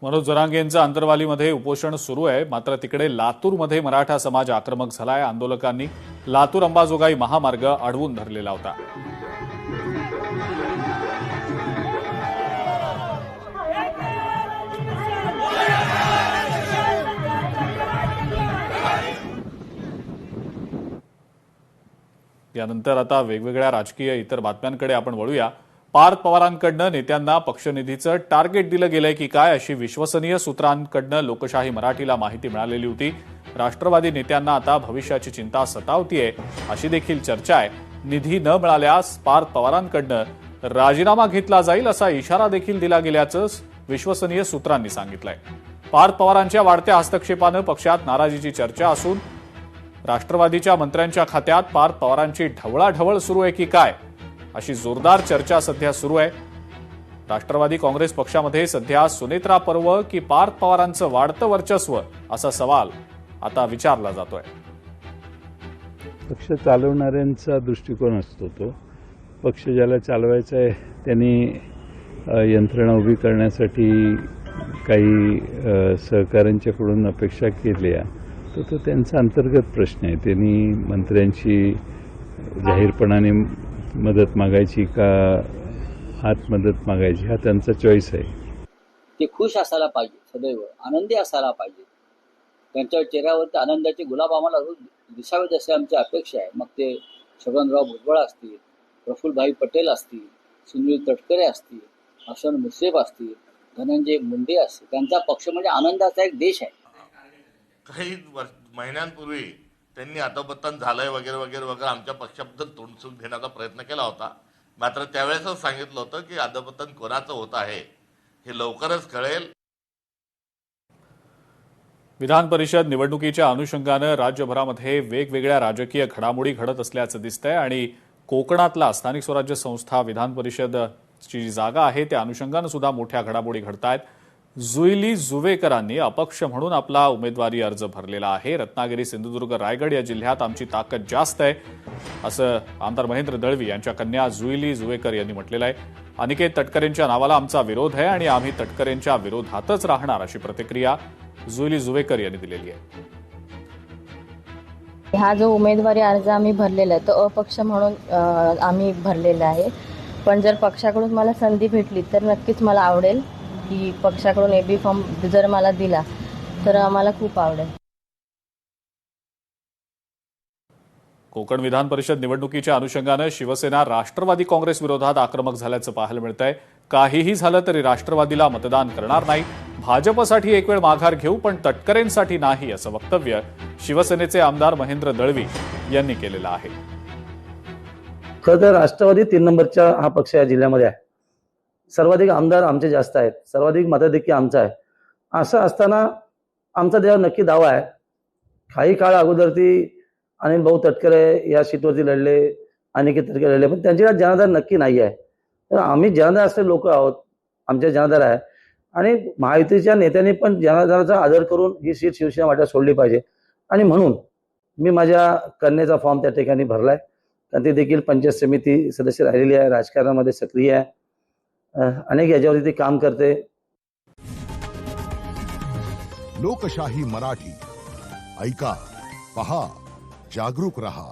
मनोज जरांगे यांचं आंतरवालीमध्ये उपोषण सुरू आहे। मात्र तिकडे लातूरमध्ये मराठा समाज आक्रमक झालाय। आंदोलकांनी लातूर अंबाजोगाई महामार्ग अडवून धरलेला होता। यानंतर आता वेगवेगळ्या राजकीय इतर बातम्यांकडे आपण वळूया। पार्थ पवारांकडनं नेत्यांना पक्षनिधीचं टार्गेट दिलं गेलंय की काय अशी विश्वसनीय सूत्रांकडनं लोकशाही मराठीला माहिती मिळालेली होती। राष्ट्रवादी नेत्यांना आता भविष्याची चिंता सतावतीये अशी देखील चर्चा आहे। निधी न मिळाल्यास पार्थ पवारांकडनं राजीनामा घेतला जाईल असा इशारा देखील दिला गेल्याचं विश्वसनीय सूत्रांनी सांगितलंय। पार्थ पवारांच्या वाढत्या हस्तक्षेपानं पक्षात नाराजीची चर्चा असून राष्ट्रवादीच्या मंत्र्यांच्या खात्यात पार्थ पवारांची ढवळाढवळ सुरू आहे की काय अशी जोरदार चर्चा सध्या सुरू आहे। राष्ट्रवादी काँग्रेस पक्षामध्ये सध्या सुनेत्रा पर्व की पार्थ पवारांचं वाढतं वर्चस्व असा सवाल आता विचारला जातोय। पक्ष चालवणाऱ्यांचा दृष्टिकोन असतो तो पक्ष ज्याला चालवायचा आहे त्यांनी यंत्रणा उभी करण्यासाठी काही सहकाऱ्यांच्याकडून अपेक्षा केल्या तर तो त्यांचा अंतर्गत प्रश्न आहे। त्यांनी मंत्र्यांची जाहीरपणाने मदत मागायची का हात मदत मागायची हा त्यांचा चॉईस आहे। ते खुश असायला पाहिजे, सदैव आनंदी असायला पाहिजे। त्यांच्या चेहऱ्यावरती आनंदाचे गुलाब आम्हाला रोज दिसावेत अशी आमची अपेक्षा आहे। मग ते छगनराव भुजबळ असतील, प्रफुल्लभाई पटेल असतील, सुनील तटकरे असतील, हसन मुश्रीफ असतील, धनंजय मुंडे असतील, त्यांचा पक्ष म्हणजे आनंदाचा एक देश आहे। काही महिन्यांपूर्वी त्यांनी अधपतन झालंय वगैरे वगैरे वगैरे आमच्या पक्षाबद्दल तोंडसून घेण्याचा प्रयत्न केला होता। मात्र त्यावेळेसच सांगितलं होतं की अधपतन कोणाचं होत आहे हे लवकरच कळेल। विधान परिषद निवडणुकीच्या अनुषंगानं राज्यभरामध्ये वेगवेगळ्या राजकीय घडामोडी घडत असल्याचं दिसतंय आणि कोकणातला स्थानिक स्वराज्य संस्था विधान परिषदची जी जागा आहे त्या अनुषंगानं सुद्धा मोठ्या घडामोडी घडतायत। जुईली जुवेकरांनी अपक्ष म्हणून आपला उमेदवारी अर्ज भरलेला आहे। रत्नागिरी, सिंधुदुर्ग, रायगड या जिल्ह्यात आमची ताकद जास्त आहे असं आमदार महेंद्र दळवी यांच्या कन्या जुईली जुवेकर यांनी म्हटलेलं आहे। अनिकेत तटकरेंच्या नावाला आमचा विरोध आहे आणि आम्ही तटकरेंच्या विरोधातच राहणार अशी प्रतिक्रिया जुईली जुवेकर यांनी दिलेली आहे। हा जो उमेदवारी अर्ज आम्ही भरलेला आहे तो अपक्ष म्हणून आम्ही भरलेला आहे। पण जर पक्षाकडून मला संधी भेटली तर नक्कीच मला आवडेल की पक्षाकडून एबी फॉर्म जर मला दिला तर आम्हाला खूप आवडेल। कोकण विधान परिषद निवडणुकीच्या अनुषंगानं शिवसेना राष्ट्रवादी काँग्रेस विरोधात आक्रमक झाल्याचं पाहायला मिळतंय। काहीही झालं तरी राष्ट्रवादीला मतदान करणार नाही, भाजपसाठी एक वेळ माघार घेऊ पण तटकरेंसाठी नाही असं वक्तव्य शिवसेनेचे आमदार महेंद्र दळवी यांनी केलेलं आहे। खरं तर राष्ट्रवादी 3 नंबरचा हा पक्ष या जिल्ह्यामध्ये आहे। सर्वाधिक आमदार आमचे जास्त आहेत, सर्वाधिक मताधिक्य आमचा आहे। असं असताना आमचा त्यावर नक्की दावा आहे। काही काळ अगोदर ती अनिल भाऊ तटकरे या सीटवरती लढले, अनिकेत तटकरे लढले, पण त्यांच्याकडे जनाधार नक्की नाही आहे। तर आम्ही जनाधार असलेले लोक आहोत, आमच्या जनाधार आहे आणि महायुतीच्या नेत्यांनी पण जनाधाराचा आदर करून ही सीट शिवसेना वाट्यात सोडली पाहिजे। आणि म्हणून मी माझ्या कन्येचा फॉर्म त्या ठिकाणी भरलाय। कारण ती देखील पंचायत समिती सदस्य राहिलेली आहे, राजकारणामध्ये सक्रिय आहे, अनेक याच्यावरती ती काम करते। लोकशाही मराठी ऐका, पहा, जागरूक रहा।